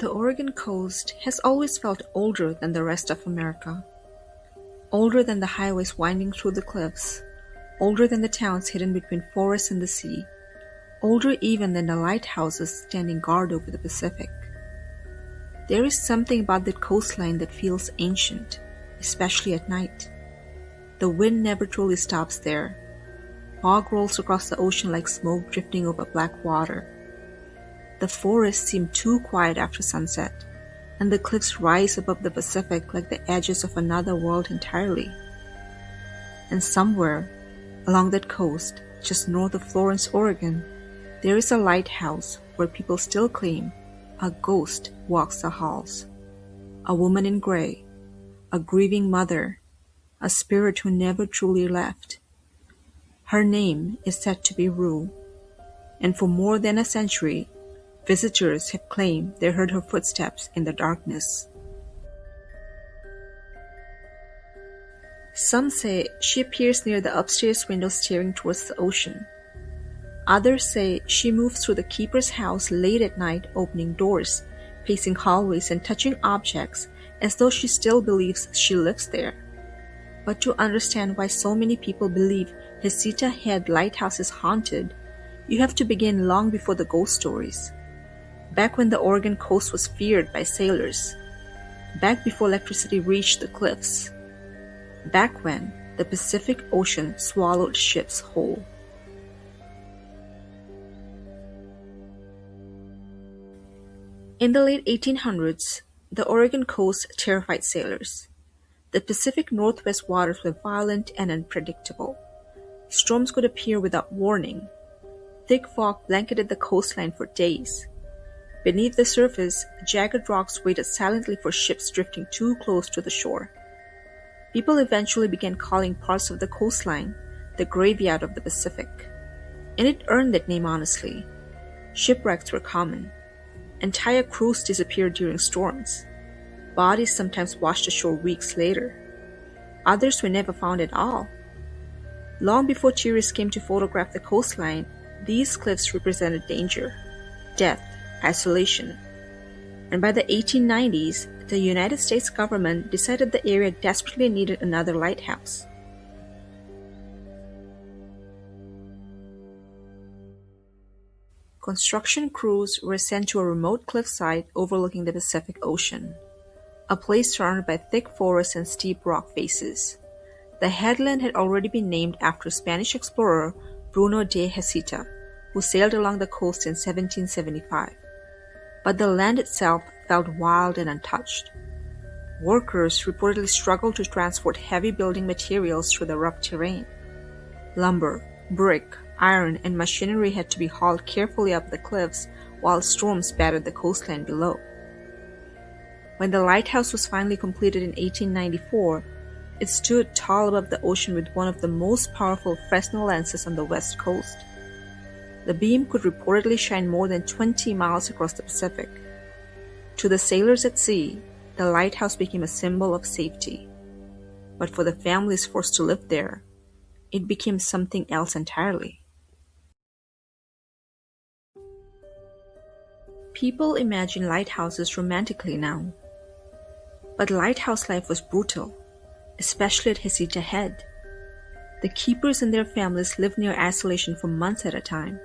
The Oregon coast has always felt older than the rest of America. Older than the highways winding through the cliffs, older than the towns hidden between forests and the sea, older even than the lighthouses standing guard over the Pacific. There is something about that coastline that feels ancient, especially at night. The wind never truly stops there. Fog rolls across the ocean like smoke drifting over black water. The forests seem too quiet after sunset, and the cliffs rise above the Pacific like the edges of another world entirely. And somewhere, along that coast, just north of Florence, Oregon, there is a lighthouse where people still claim a ghost walks the halls. A woman in gray, a grieving mother, a spirit who never truly left. Her name is said to be Rue, and for more than a century, visitors have claimed they heard her footsteps in the darkness. Some say she appears near the upstairs window staring towards the ocean. Others say she moves through the keeper's house late at night, opening doors, pacing hallways and touching objects as though she still believes she lives there. But to understand why so many people believe Heceta Head Lighthouse is haunted, you have to begin long before the ghost stories. Back when the Oregon coast was feared by sailors. Back before electricity reached the cliffs. Back when the Pacific Ocean swallowed ships whole. In the late 1800s, the Oregon coast terrified sailors. The Pacific Northwest waters were violent and unpredictable. Storms could appear without warning. Thick fog blanketed the coastline for days. Beneath the surface, jagged rocks waited silently for ships drifting too close to the shore. People eventually began calling parts of the coastline the graveyard of the Pacific, and it earned that name honestly. Shipwrecks were common. Entire crews disappeared during storms. Bodies sometimes washed ashore weeks later. Others were never found at all. Long before tourists came to photograph the coastline, these cliffs represented danger, death, isolation. And by the 1890s, the United States government decided the area desperately needed another lighthouse. Construction crews were sent to a remote cliffside overlooking the Pacific Ocean, a place surrounded by thick forests and steep rock faces. The headland had already been named after Spanish explorer Bruno de Heceta, who sailed along the coast in 1775. But the land itself felt wild and untouched. Workers reportedly struggled to transport heavy building materials through the rough terrain. Lumber, brick, iron, and machinery had to be hauled carefully up the cliffs while storms battered the coastline below. When the lighthouse was finally completed in 1894, it stood tall above the ocean with one of the most powerful Fresnel lenses on the west coast. The beam could reportedly shine more than 20 miles across the Pacific. To the sailors at sea, the lighthouse became a symbol of safety. But for the families forced to live there, it became something else entirely. People imagine lighthouses romantically now. But lighthouse life was brutal, especially at Heceta Head. The keepers and their families lived near isolation for months at a time.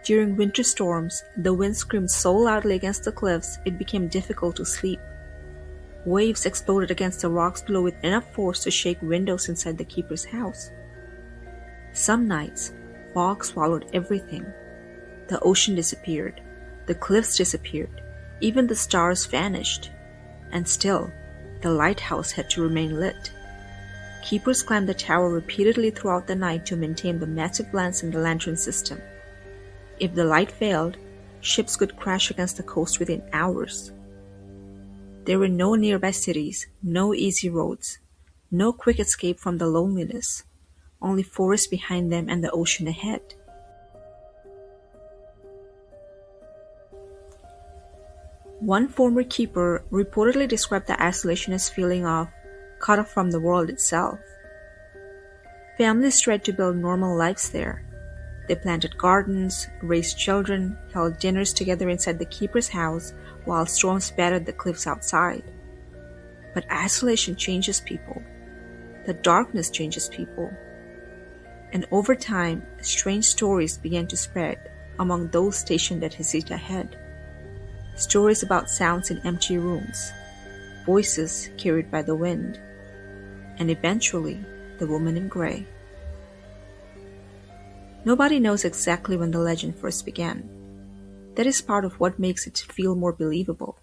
During winter storms, the wind screamed so loudly against the cliffs it became difficult to sleep. Waves exploded against the rocks below with enough force to shake windows inside the keeper's house. Some nights, fog swallowed everything. The ocean disappeared. The cliffs disappeared. Even the stars vanished. And still, the lighthouse had to remain lit. Keepers climbed the tower repeatedly throughout the night to maintain the massive lamps in the lantern system. If the light failed, ships could crash against the coast within hours. There were no nearby cities, no easy roads, no quick escape from the loneliness, only forests behind them and the ocean ahead. One former keeper reportedly described the isolation as feeling of cut off from the world itself. Families tried to build normal lives there, They planted gardens, raised children, held dinners together inside the keeper's house while storms battered the cliffs outside. But isolation changes people. The darkness changes people. And over time, strange stories began to spread among those stationed at Heceta Head. Stories about sounds in empty rooms, voices carried by the wind, and eventually the woman in gray. Nobody knows exactly when the legend first began. That is part of what makes it feel more believable.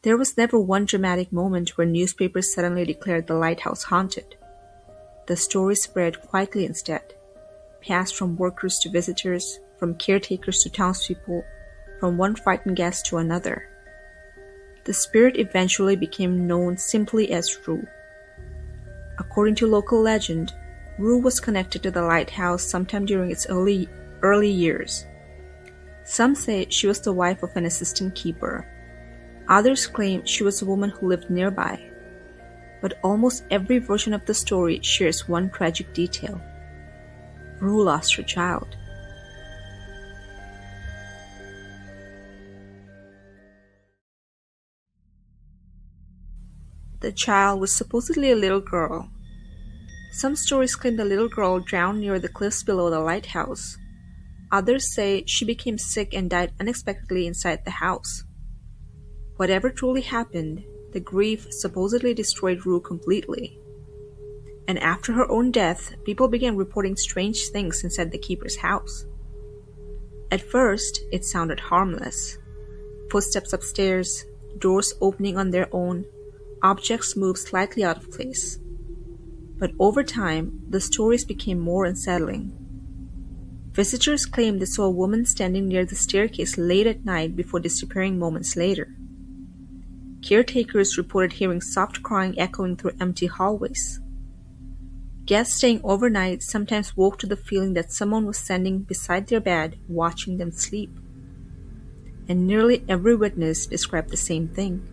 There was never one dramatic moment where newspapers suddenly declared the lighthouse haunted. The story spread quietly instead, passed from workers to visitors, from caretakers to townspeople, from one frightened guest to another. The spirit eventually became known simply as Rue. According to local legend, Rue was connected to the lighthouse sometime during its early years. Some say she was the wife of an assistant keeper. Others claim she was a woman who lived nearby. But almost every version of the story shares one tragic detail. Rue lost her child. The child was supposedly a little girl. Some stories claim the little girl drowned near the cliffs below the lighthouse. Others say she became sick and died unexpectedly inside the house. Whatever truly happened, the grief supposedly destroyed Rue completely. And after her own death, people began reporting strange things inside the keeper's house. At first, it sounded harmless. Footsteps upstairs, doors opening on their own, objects moved slightly out of place. But over time, the stories became more unsettling. Visitors claimed they saw a woman standing near the staircase late at night before disappearing moments later. Caretakers reported hearing soft crying echoing through empty hallways. Guests staying overnight sometimes woke to the feeling that someone was standing beside their bed watching them sleep. And nearly every witness described the same thing.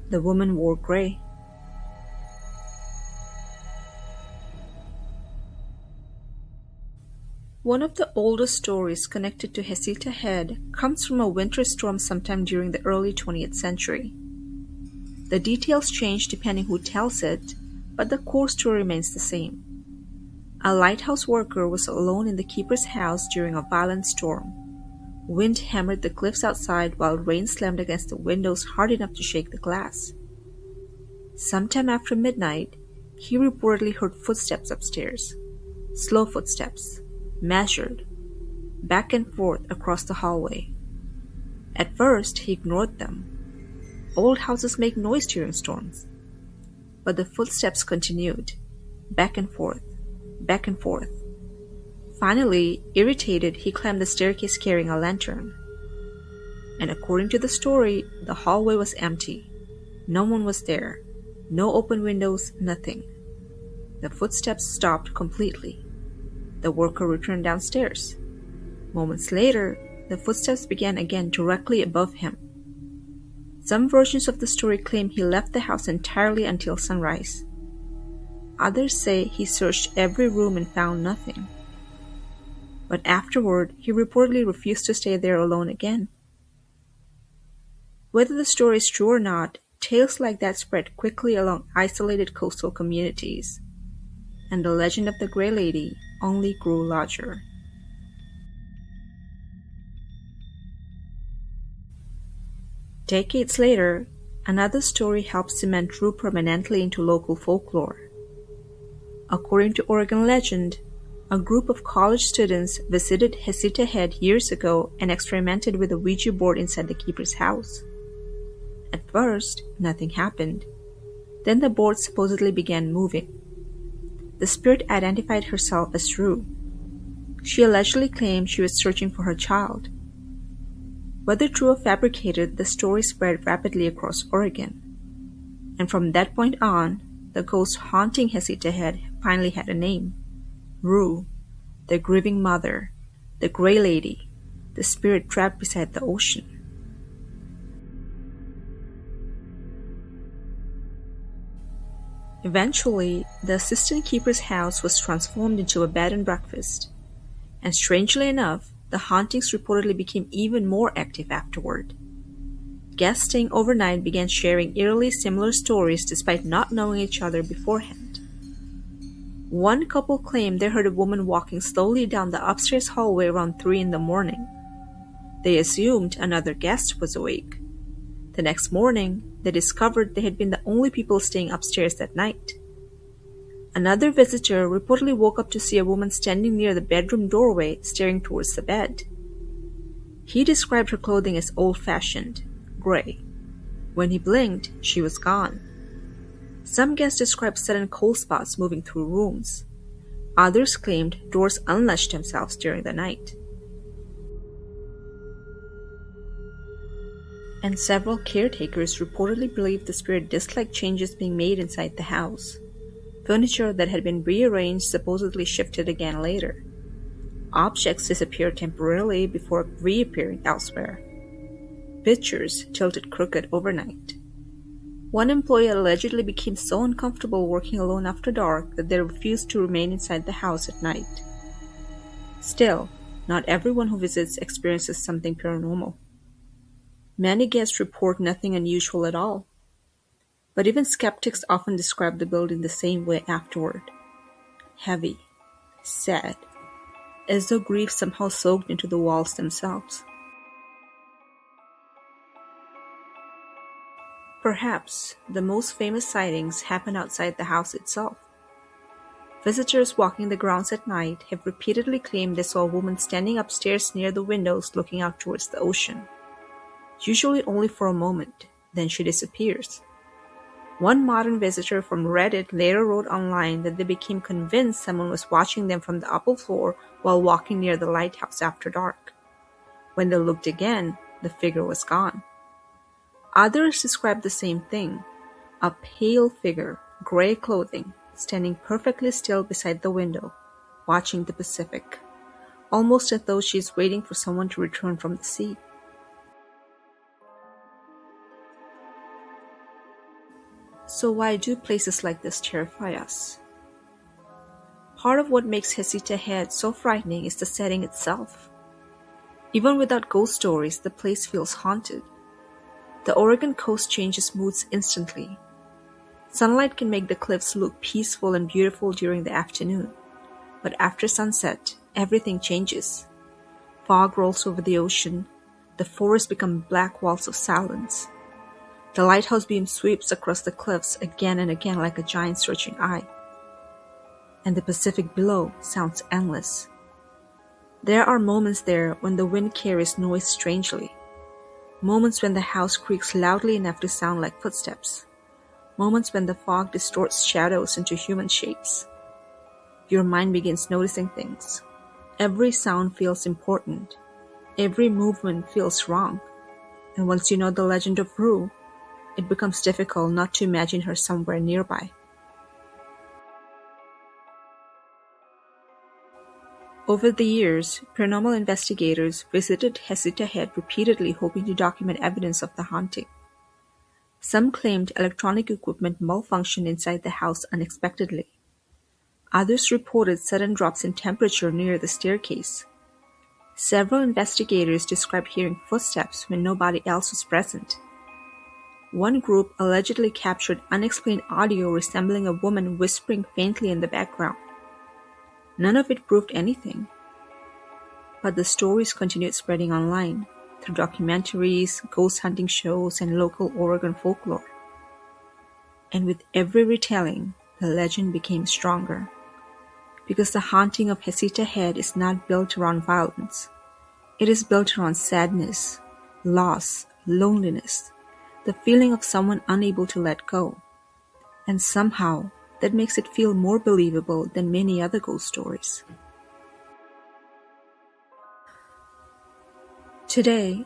The woman wore gray. One of the oldest stories connected to Heceta Head comes from a winter storm sometime during the early 20th century. The details change depending who tells it, but the core story remains the same. A lighthouse worker was alone in the keeper's house during a violent storm. Wind hammered the cliffs outside while rain slammed against the windows hard enough to shake the glass. Sometime after midnight, he reportedly heard footsteps upstairs. Slow footsteps, measured, back and forth across the hallway. At first, he ignored them. Old houses make noise during storms. But the footsteps continued, back and forth, back and forth. Finally, irritated, he climbed the staircase carrying a lantern. And according to the story, the hallway was empty. No one was there. No open windows, nothing. The footsteps stopped completely. The worker returned downstairs. Moments later, the footsteps began again directly above him. Some versions of the story claim he left the house entirely until sunrise. Others say he searched every room and found nothing. But afterward, he reportedly refused to stay there alone again. Whether the story is true or not, tales like that spread quickly along isolated coastal communities, and the legend of the Grey Lady only grew larger. Decades later, another story helped cement Rue permanently into local folklore. According to Oregon legend, a group of college students visited Heceta Head years ago and experimented with a Ouija board inside the keeper's house. At first, nothing happened. Then the board supposedly began moving. The spirit identified herself as Rue. She allegedly claimed she was searching for her child. Whether true or fabricated, the story spread rapidly across Oregon. And from that point on, the ghost haunting Heceta Head finally had a name. Rue, the grieving mother, the Grey Lady, the spirit trapped beside the ocean. Eventually, the assistant keeper's house was transformed into a bed and breakfast. And strangely enough, the hauntings reportedly became even more active afterward. Guests staying overnight began sharing eerily similar stories despite not knowing each other beforehand. One couple claimed they heard a woman walking slowly down the upstairs hallway around 3 in the morning. They assumed another guest was awake. The next morning, they discovered they had been the only people staying upstairs that night. Another visitor reportedly woke up to see a woman standing near the bedroom doorway staring towards the bed. He described her clothing as old-fashioned, gray. When he blinked, she was gone. Some guests described sudden cold spots moving through rooms. Others claimed doors unlatched themselves during the night. And several caretakers reportedly believed the spirit disliked changes being made inside the house. Furniture that had been rearranged supposedly shifted again later. Objects disappeared temporarily before reappearing elsewhere. Pictures tilted crooked overnight. One employee allegedly became so uncomfortable working alone after dark that they refused to remain inside the house at night. Still, not everyone who visits experiences something paranormal. Many guests report nothing unusual at all. But even skeptics often describe the building the same way afterward. Heavy, sad, as though grief somehow soaked into the walls themselves. Perhaps the most famous sightings happen outside the house itself. Visitors walking the grounds at night have repeatedly claimed they saw a woman standing upstairs near the windows looking out towards the ocean. Usually only for a moment, then she disappears. One modern visitor from Reddit later wrote online that they became convinced someone was watching them from the upper floor while walking near the lighthouse after dark. When they looked again, the figure was gone. Others described the same thing, a pale figure, gray clothing, standing perfectly still beside the window, watching the Pacific, almost as though she is waiting for someone to return from the sea. So why do places like this terrify us? Part of what makes Heceta Head so frightening is the setting itself. Even without ghost stories, the place feels haunted. The Oregon coast changes moods instantly. Sunlight can make the cliffs look peaceful and beautiful during the afternoon, but after sunset, everything changes. Fog rolls over the ocean, the forests become black walls of silence. The lighthouse beam sweeps across the cliffs again and again like a giant searching eye. And the Pacific below sounds endless. There are moments there when the wind carries noise strangely. Moments when the house creaks loudly enough to sound like footsteps. Moments when the fog distorts shadows into human shapes. Your mind begins noticing things. Every sound feels important. Every movement feels wrong. And once you know the legend of Rue, it becomes difficult not to imagine her somewhere nearby. Over the years, paranormal investigators visited Heceta Head repeatedly hoping to document evidence of the haunting. Some claimed electronic equipment malfunctioned inside the house unexpectedly. Others reported sudden drops in temperature near the staircase. Several investigators described hearing footsteps when nobody else was present. One group allegedly captured unexplained audio resembling a woman whispering faintly in the background. None of it proved anything. But the stories continued spreading online, through documentaries, ghost hunting shows, and local Oregon folklore. And with every retelling, the legend became stronger. Because the haunting of Heceta Head is not built around violence. It is built around sadness, loss, loneliness, the feeling of someone unable to let go. And somehow, that makes it feel more believable than many other ghost stories. Today,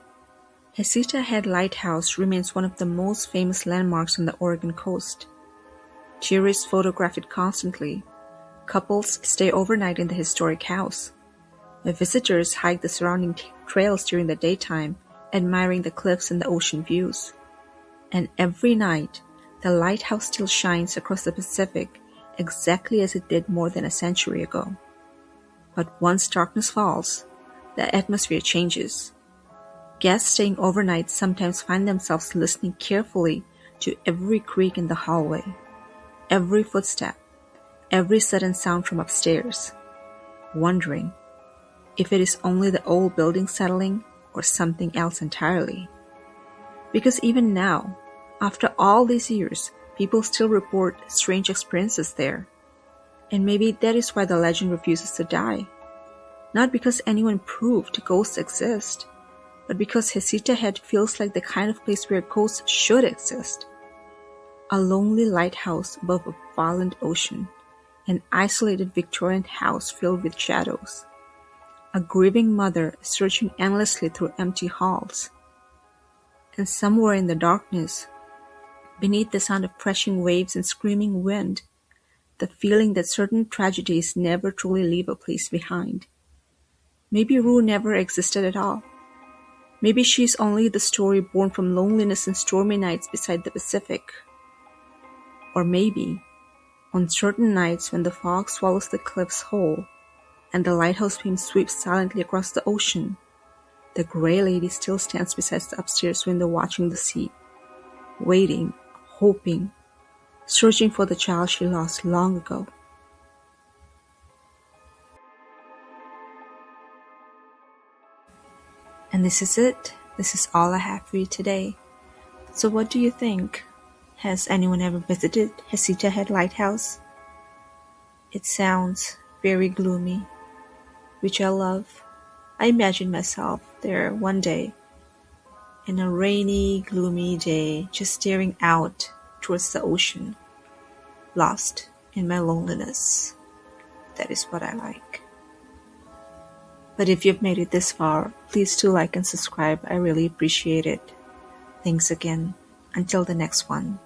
Heceta Head Lighthouse remains one of the most famous landmarks on the Oregon coast. Tourists photograph it constantly. Couples stay overnight in the historic house. Visitors hike the surrounding trails during the daytime, admiring the cliffs and the ocean views. And every night, the lighthouse still shines across the Pacific exactly as it did more than a century ago. But once darkness falls, the atmosphere changes. Guests staying overnight sometimes find themselves listening carefully to every creak in the hallway, every footstep, every sudden sound from upstairs, wondering if it is only the old building settling or something else entirely. Because even now, after all these years, people still report strange experiences there. And maybe that is why the legend refuses to die. Not because anyone proved ghosts exist, but because Heceta Head feels like the kind of place where ghosts should exist. A lonely lighthouse above a violent ocean, an isolated Victorian house filled with shadows, a grieving mother searching endlessly through empty halls. And somewhere in the darkness, beneath the sound of crashing waves and screaming wind, the feeling that certain tragedies never truly leave a place behind. Maybe Rue never existed at all. Maybe she's only the story born from loneliness and stormy nights beside the Pacific. Or maybe, on certain nights when the fog swallows the cliffs whole and the lighthouse beam sweeps silently across the ocean, the Grey Lady still stands beside the upstairs window watching the sea, waiting, hoping, searching for the child she lost long ago. And this is it. This is all I have for you today. So what do you think? Has anyone ever visited Heceta Head Lighthouse? It sounds very gloomy, which I love. I imagine myself there one day, in a rainy, gloomy day, just staring out towards the ocean, lost in my loneliness. That is what I like. But if you've made it this far, please do like and subscribe. I really appreciate it. Thanks again. Until the next one.